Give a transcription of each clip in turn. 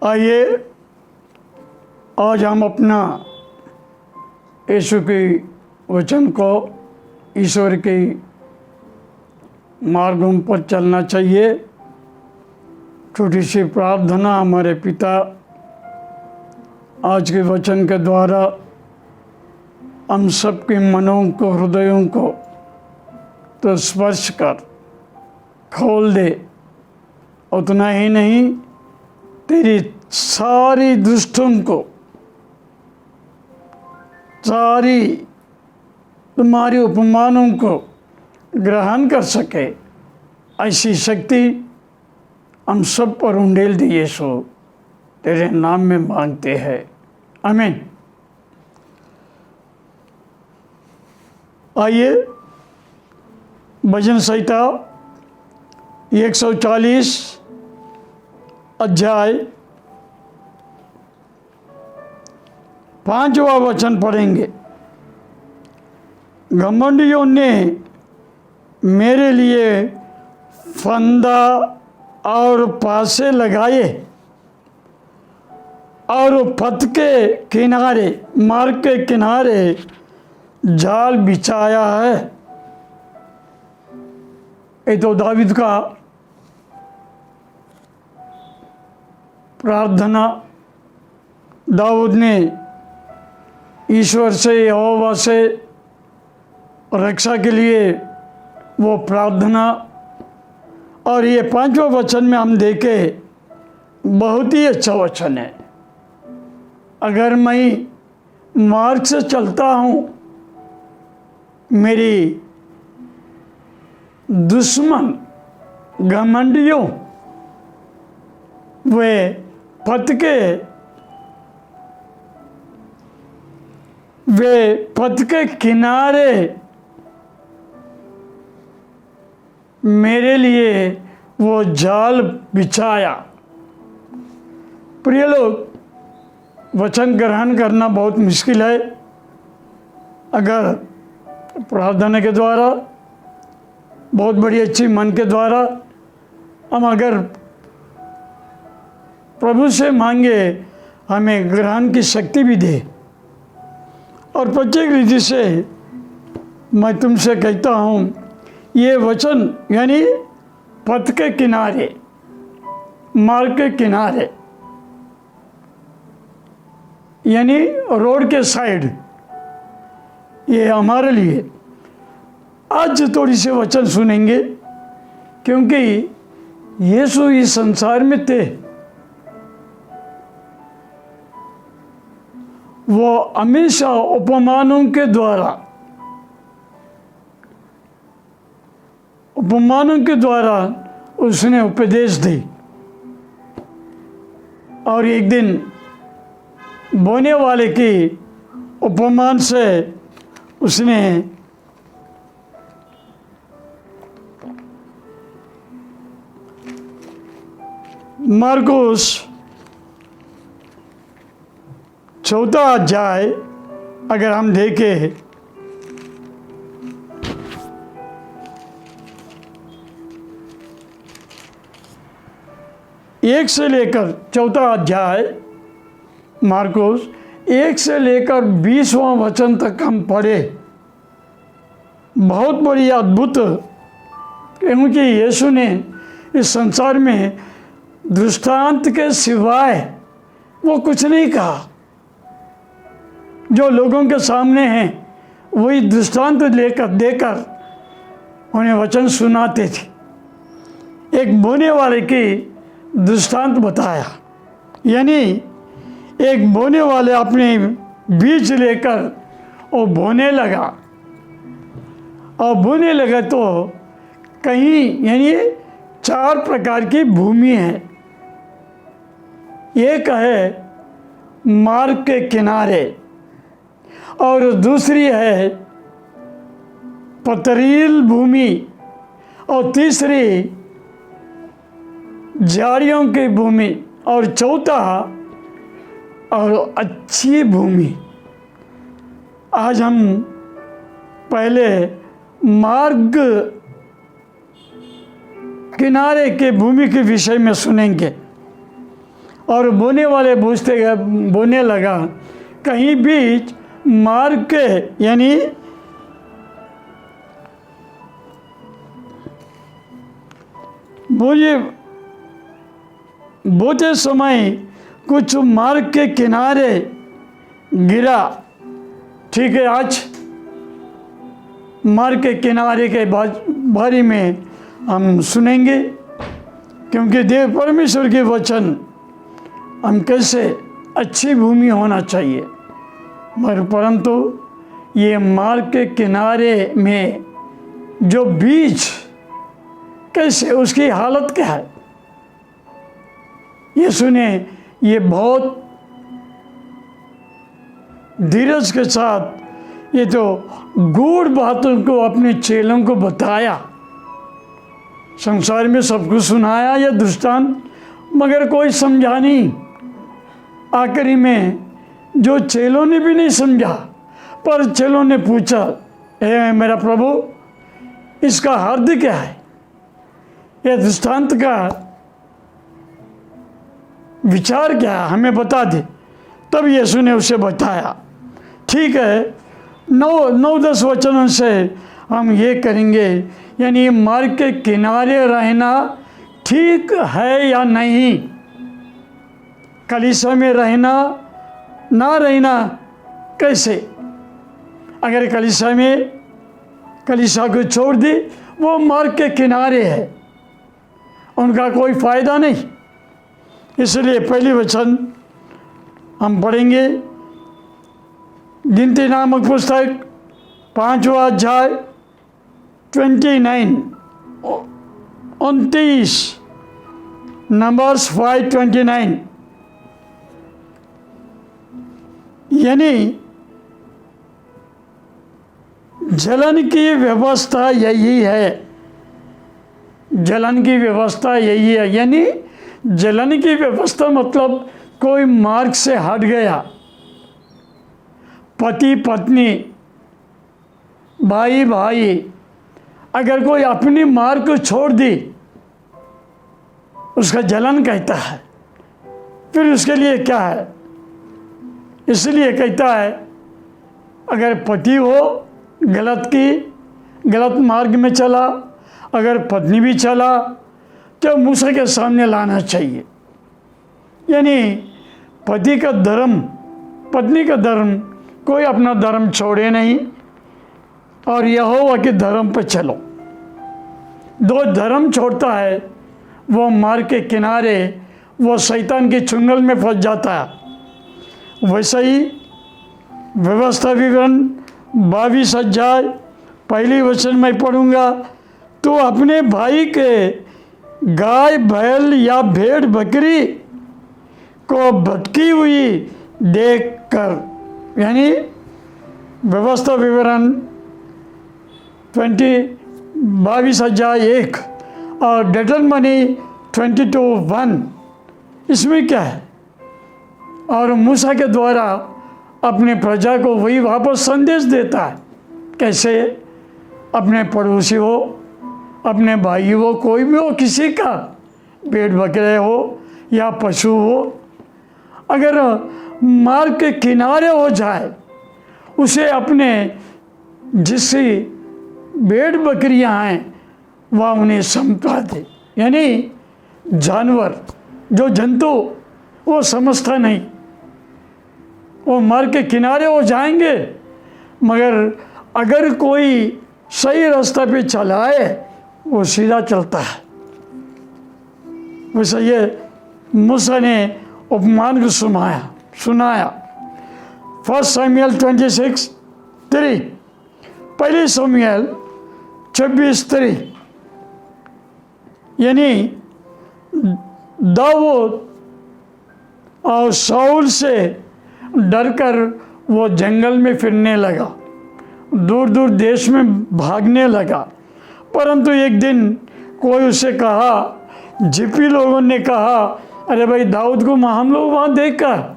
आइए आज हम अपना यीशु के वचन को, ईश्वर के मार्गों पर चलना चाहिए। छोटी सी प्रार्थना। हमारे पिता, आज के वचन के द्वारा हम सबके मनों को, हृदयों को तो स्पर्श कर खोल दे। उतना ही नहीं, तेरी सारी दुष्टों को, सारी तुम्हारे उपमानों को ग्रहण कर सके, ऐसी शक्ति हम सब पर उंडेल दे यीशु, तेरे नाम में मांगते हैं, आमीन। आइए भजन संहिता 140 अध्याय 5वां वचन पढ़ेंगे। घमंडियों ने मेरे लिए फंदा और पासे लगाए और पथ के किनारे, मार्ग के किनारे जाल बिछाया है। ये तो दाऊद का प्रार्थना। दाऊद ने ईश्वर से, यहोवा से रक्षा के लिए वो प्रार्थना, और ये 5वां वचन में हम देखे, बहुत ही अच्छा वचन है। अगर मैं मार्ग से चलता हूँ, मेरी दुश्मन घमंडियों वे पथ के किनारे मेरे लिए वो जाल बिछाया। प्रिय लोग, वचन ग्रहण करना बहुत मुश्किल है। अगर प्रार्थना के द्वारा, बहुत बड़ी अच्छी मन के द्वारा हम अगर प्रभु से मांगे, हमें ग्रहण की शक्ति भी दे। और प्रत्येक रीति से मैं तुमसे कहता हूँ, ये वचन यानी पथ के किनारे, मार्ग के किनारे, यानी रोड के साइड, ये हमारे लिए आज थोड़ी से वचन सुनेंगे, क्योंकि यीशु इस संसार में थे। वो हमेशा उपमानों के द्वारा उसने उपदेश दी। और एक दिन बोने वाले की उपमान से उसने मार्कुस 4 अध्याय अगर हम देखें, 1 से लेकर 4 अध्याय, मार्कुस 1 से लेकर 20वां वचन तक हम पढ़े। बहुत बड़ी अद्भुत, क्योंकि यीशु ने इस संसार में दृष्टांत के सिवाय वो कुछ नहीं कहा। जो लोगों के सामने हैं वही दृष्टांत देकर उन्हें वचन सुनाते थे। एक बोने वाले की दृष्टांत बताया, यानी एक बोने वाले अपने बीज लेकर वो बोने लगा, और बोने लगा तो कहीं, यानी 4 प्रकार की भूमि है। एक है मार्ग के किनारे, और दूसरी है पथरील भूमि, और तीसरी झाड़ियों की भूमि, और चौथा और अच्छी भूमि। आज हम पहले मार्ग किनारे के भूमि के विषय में सुनेंगे। और बोने वाले बोने लगा, कहीं बीच मार्ग के, यानी बोते समय कुछ मार्ग के किनारे गिरा। ठीक है, आज मार्ग के किनारे के बारे में हम सुनेंगे, क्योंकि देव परमेश्वर के वचन हम कैसे अच्छी भूमि होना चाहिए, मगर परंतु ये मार्ग के किनारे में जो बीज कैसे, उसकी हालत क्या है, ये सुने। ये बहुत धीरज के साथ ये तो गूढ़ बातों को अपने चेलों को बताया। संसार में सबको सुनाया यह दृष्टांत, मगर कोई समझा नहीं। आखिरी में जो चेलों ने भी नहीं समझा, पर चेलों ने पूछा, हे मेरा प्रभु, इसका अर्थ क्या है, यह दृष्टांत का विचार क्या है, हमें बता दे। तब यीशु ने उसे बताया। ठीक है, 9-10 वचनों से हम ये करेंगे, यानी मार्ग के किनारे रहना ठीक है या नहीं, कलीसिया में रहना ना रहना कैसे। अगर कलीसिया को छोड़ दी, वो मार्ग के किनारे है, उनका कोई फायदा नहीं। इसलिए पहली वचन हम पढ़ेंगे, गिनती नामक पुस्तक 5वां अध्याय 29 नंबर्स 5:29, यानी जलन की व्यवस्था यही है। जलन की व्यवस्था यही है, यानी जलन की व्यवस्था मतलब कोई मार्ग से हट गया, पति पत्नी, भाई भाई, अगर कोई अपनी मार्ग को छोड़ दी, उसका जलन कहता है। फिर उसके लिए क्या है, इसलिए कहता है, अगर पति हो गलत मार्ग में चला, अगर पत्नी भी चला, तो मूसा के सामने लाना चाहिए। यानी पति का धर्म, पत्नी का धर्म, कोई अपना धर्म छोड़े नहीं और यहोवा के धर्म पर चलो। दो धर्म छोड़ता है, वो मार्ग के किनारे, वो शैतान के चुंगल में फंस जाता है। वैसे ही व्यवस्था विवरण 22 अध्याय पहली वचन में पढ़ूंगा, तो अपने भाई के गाय बैल या भेड़ बकरी को भटकी हुई देखकर, यानी व्यवस्था विवरण 22 अध्याय 1 और डिटरमिनी 22:1, इसमें क्या है, और मूसा के द्वारा अपने प्रजा को वही वापस संदेश देता है। कैसे, अपने पड़ोसी हो, अपने भाई हो, कोई भी हो, किसी का भेड़ बकरे हो या पशु हो, अगर मार्ग के किनारे हो जाए, उसे अपने जिससे भेड़ बकरियां हैं वह उन्हें समझा दे। यानी जानवर, जो जंतु, वो समझता नहीं, वो मार्ग के किनारे हो जाएंगे, मगर अगर कोई सही रास्ता पे चलाए, वो सीधा चलता है। वैसे ये मूसा ने उपमान को सुनाया। 1 शमूएल 26:3, पहली शमूएल 26:3, यानी दाऊद और शाऊल से डरकर वो जंगल में फिरने लगा, दूर दूर देश में भागने लगा। परंतु एक दिन कोई उसे कहा, जिपी लोगों ने कहा, अरे भाई दाऊद को हम लोग वहाँ देखकर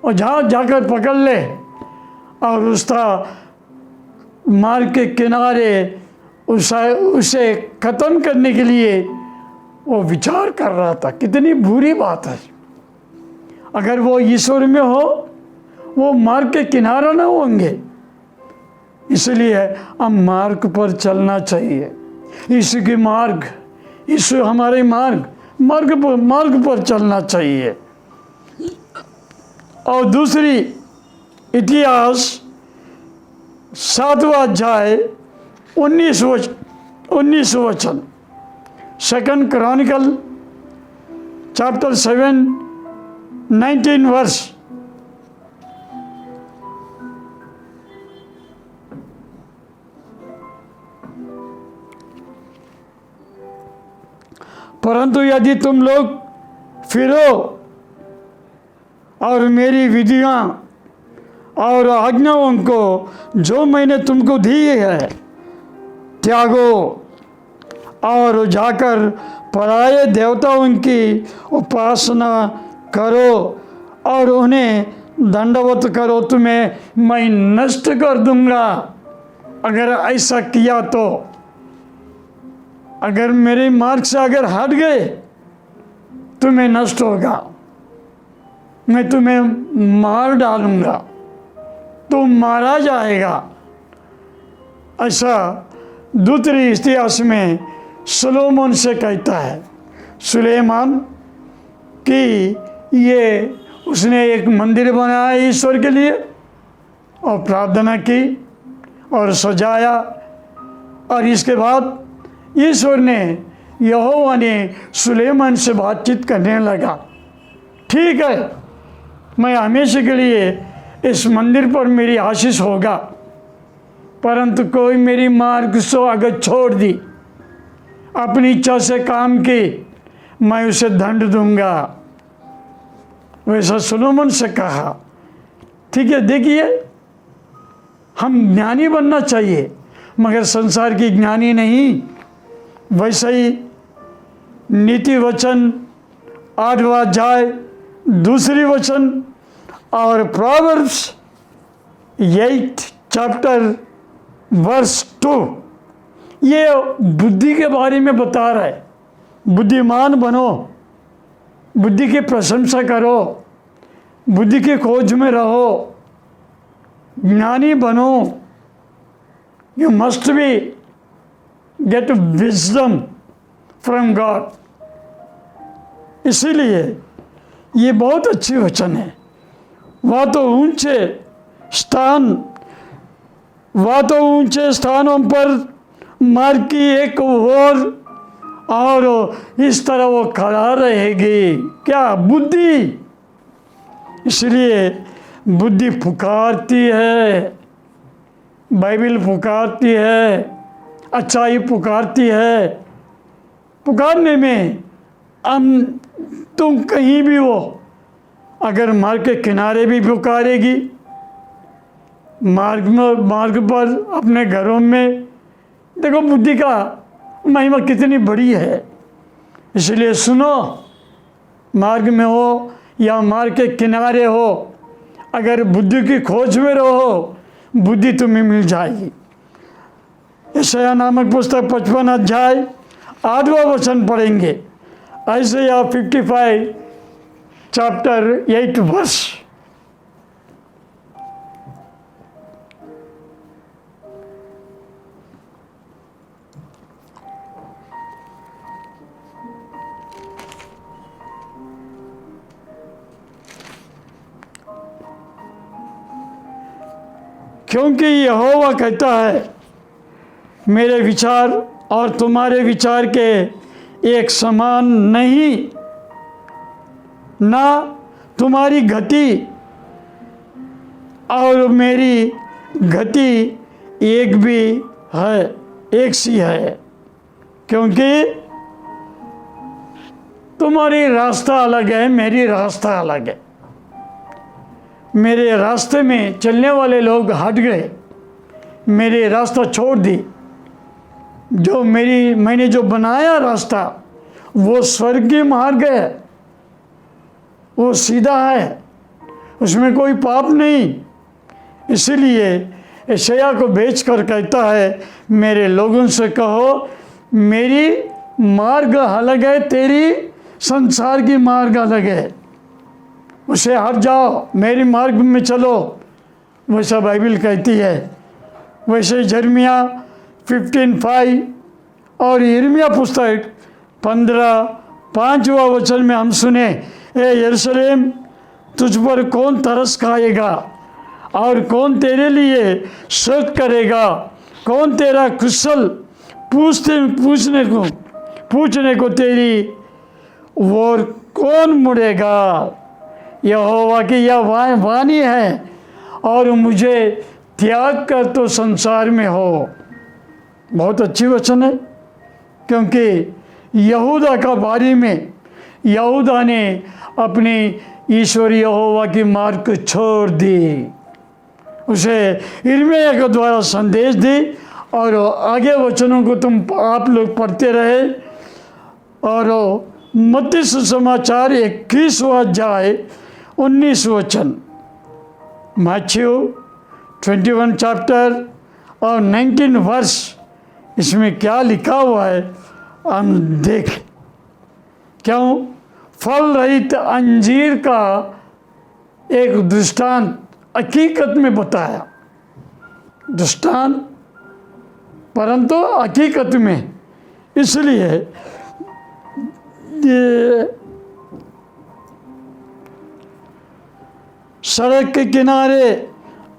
और जहाँ जाकर पकड़ ले, और उसका मार्ग के किनारे उसे ख़त्म करने के लिए वो विचार कर रहा था। कितनी बुरी बात है। अगर वो ईश्वर में हो, वो मार्ग के किनारा ना होंगे। इसलिए हम मार्ग पर चलना चाहिए। यीशु के मार्ग, यीशु हमारे मार्ग पर चलना चाहिए। और दूसरी इतिहास 7वां अध्याय 19 वचन, 2 क्रॉनिकल चैप्टर 7 19 वर्स। परंतु यदि तुम लोग फिरो और मेरी विधियां और आज्ञाओं को जो मैंने तुमको दी है त्यागो और जाकर पराये देवताओं की उपासना करो और उन्हें दंडवत करो, तुम्हें मैं नष्ट कर दूंगा। अगर ऐसा किया तो, अगर मेरे मार्ग से अगर हट गए, तुम्हें नष्ट होगा, मैं तुम्हें मार डालूंगा, तुम मारा जाएगा। ऐसा दूसरी इतिहास में सुलेमान से कहता है। सुलेमान कि ये उसने एक मंदिर बनाया ईश्वर के लिए और प्रार्थना की और सजाया, और इसके बाद ईश्वर ने, यहोवा ने सुलेमान से बातचीत करने लगा, ठीक है, मैं हमेशा के लिए इस मंदिर पर मेरी आशीष होगा, परंतु कोई मेरी मार्ग से अगर छोड़ दी, अपनी इच्छा से काम की, मैं उसे दंड दूंगा। वैसा सुलेमान से कहा। ठीक है, देखिए, हम ज्ञानी बनना चाहिए मगर संसार की ज्ञानी नहीं। वैसे ही नीति वचन 8वां अध्याय 2 वचन और प्रोवर्ब्स 8 चैप्टर वर्स 2 ये बुद्धि के बारे में बता रहा है। बुद्धिमान बनो, बुद्धि की प्रशंसा करो, बुद्धि की खोज में रहो, ज्ञानी बनो। You must be get wisdom from God. इसीलिए ये बहुत अच्छी वचन है। वह तो ऊंचे स्थानों पर मार्ग की एक ओर और इस तरह वो खड़ा रहेगी। क्या? बुद्धि। इसलिए बुद्धि पुकारती है, बाइबल पुकारती है, अच्छाई पुकारती है। पुकारने में तुम कहीं भी हो, अगर मार्ग के किनारे भी पुकारेगी, मार्ग पर, अपने घरों में, देखो बुद्धि का महिमा कितनी बड़ी है। इसलिए सुनो, मार्ग में हो या मार्ग के किनारे हो, अगर बुद्धि की खोज में रहो, बुद्धि तुम्हें मिल जाएगी। यशायाह नामक पुस्तक 55 अध्याय 8वां वचन पढ़ेंगे। यशायाह 55 चैप्टर 8 वर्स। क्योंकि यहोवा कहता है, मेरे विचार और तुम्हारे विचार के एक समान नहीं, ना तुम्हारी गति और मेरी गति एक भी है, एक सी है। क्योंकि तुम्हारी रास्ता अलग है, मेरी रास्ता अलग है। मेरे रास्ते में चलने वाले लोग हट गए, मेरे रास्ता छोड़ दी। जो मैंने जो बनाया रास्ता, वो स्वर्गीय मार्ग है, वो सीधा है, उसमें कोई पाप नहीं। इसीलिए यशायाह को भेजकर कहता है, मेरे लोगों से कहो, मेरी मार्ग अलग है, तेरी संसार की मार्ग अलग है। उसे हट जाओ, मेरी मार्ग में चलो, वैसा बाइबल कहती है। वैसे यिर्मयाह 15:5 और यिर्मयाह पुस्तक 15:5वां वचन में हम सुने, ए यरूशलेम, तुझ पर कौन तरस खाएगा और कौन तेरे लिए शोक करेगा, कौन तेरा कुशल पूछने को तेरी ओर कौन मुड़ेगा। यहोवा की यह वाणी है, और मुझे त्याग कर तो संसार में हो। बहुत अच्छी वचन है, क्योंकि यहूदा का बारी में यहूदा ने अपनी ईश्वरी यहोवा की मार्ग को छोड़ दी, उसे यिर्मयाह के द्वारा संदेश दी। और आगे वचनों को आप लोग पढ़ते रहे। और मत्ती सुसमाचार 21वां अध्याय 19 वचन, मैथ्यू 21 चैप्टर और 19 वर्ष, इसमें क्या लिखा हुआ है हम देख। क्यों? फल रहित अंजीर का एक दृष्टांत हकीकत में बताया, दृष्टांत परंतु हकीकत में। इसलिए ये सड़क के किनारे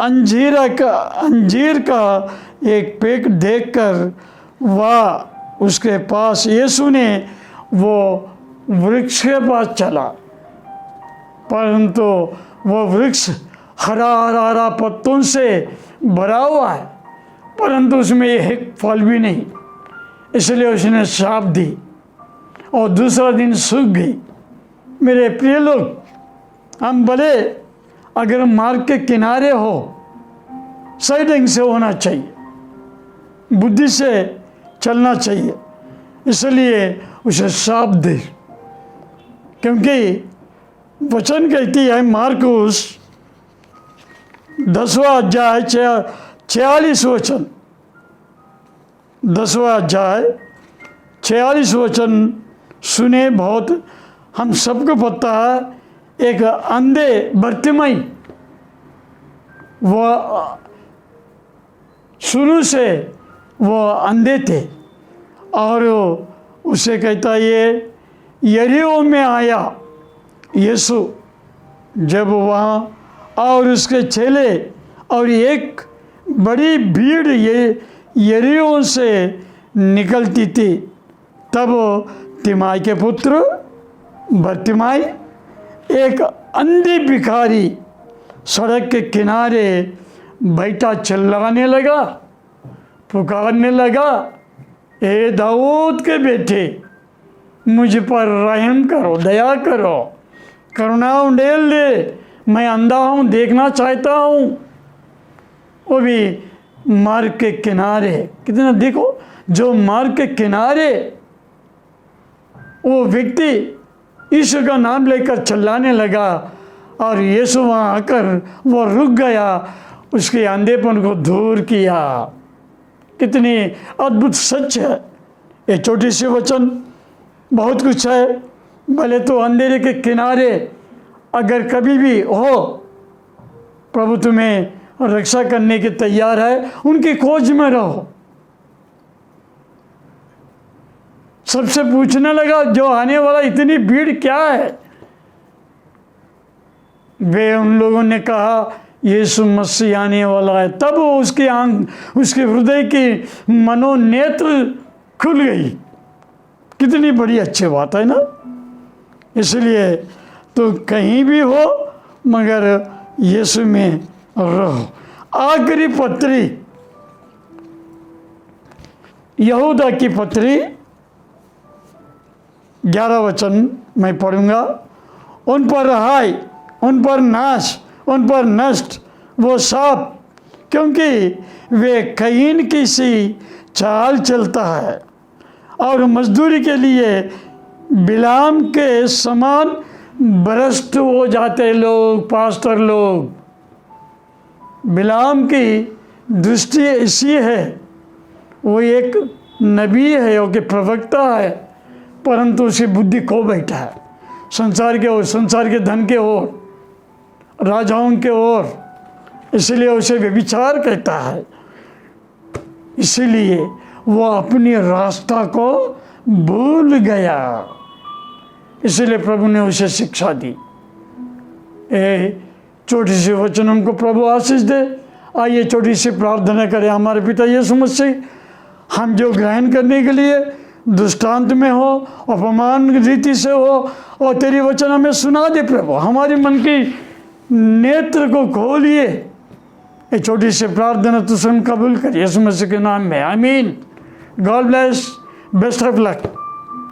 अंजीर का एक पेड़ देखकर वह उसके पास, यीशु ने वो वृक्ष के पास चला, परंतु वो वृक्ष हरा पत्तों से भरा हुआ है, परंतु उसमें एक फल भी नहीं। इसलिए उसने श्राप दी और दूसरा दिन सूख गई। मेरे प्रिय लोग, हम भले अगर मार्ग के किनारे हो, सही ढंग से होना चाहिए, बुद्धि से चलना चाहिए, इसलिए उसे श्राप दे। क्योंकि वचन कहती है मार्कुस 10वां अध्याय 46 वचन, 10वां अध्याय 46 वचन सुने। बहुत हम सबको पता है, एक अंधे बर्तिमाई, वह शुरू से वो अंधे थे, और उसे कहता ये यरीहो में आया यीशु, जब वहाँ और उसके चेले और एक बड़ी भीड़ ये यरीहो से निकलती थी, तब तिमाई के पुत्र बर्तिमाई, एक अंधी भिखारी, सड़क के किनारे बैठा चिल्लाने लगा, पुकारने लगा, ए दाऊद के बेटे, मुझ पर रहम करो, दया करो, करुणा उंडेल दे, मैं अंधा हूँ, देखना चाहता हूँ। वो भी मार्ग के किनारे, कितना देखो, जो मार्ग के किनारे वो व्यक्ति यीशु का नाम लेकर चिल्लाने लगा, और यीशु वहाँ आकर वो रुक गया, उसके अंधेपन को दूर किया। कितनी अद्भुत सच है ये छोटी सी वचन। बहुत कुछ है। भले तो अंधेरे के किनारे अगर कभी भी हो, प्रभु तुम्हें रक्षा करने के तैयार है, उनकी खोज में रहो। सबसे पूछने लगा, जो आने वाला इतनी भीड़ क्या है? वे उन लोगों ने कहा, यीशु मसीह आने वाला है। तब उसकी आंख, उसके हृदय की मनोनेत्र खुल गई। कितनी बड़ी अच्छी बात है ना। इसलिए तो कहीं भी हो मगर यीशु में रहो। आखिरी पत्री, यहूदा की पत्री 11 वचन मैं पढ़ूंगा। उन पर हाय, उन पर नाश, उन पर नष्ट वो साप, क्योंकि वे कईन की सी चाल चलता है और मजदूरी के लिए बिलाम के समान भ्रष्ट हो जाते लोग। पास्टर लोग, बिलाम की दृष्टि ऐसी है, वो एक नबी है, वो कि प्रवक्ता है, परंतु उसकी बुद्धि खो बैठा है संसार के ओर, संसार के धन के ओर। राजाओं के ओर, इसलिए उसे व्यभिचार कहता है। इसीलिए वो अपनी रास्ता को भूल गया, इसलिए प्रभु ने उसे शिक्षा दी। छोटी सी वचन हमको प्रभु आशीष दे। आइए छोटी सी प्रार्थना करें। हमारे पिता यीशु मसीह, हम जो ग्रहण करने के लिए दृष्टांत में हो, अपमान रीति से हो, और तेरी वचन हमें सुना दे प्रभु, हमारे मन की नेत्र को खोलिए। ये छोटी सी प्रार्थना तुझसे हम कबूल करिए यीशु मसीह के नाम में, आमीन। God bless, best of luck.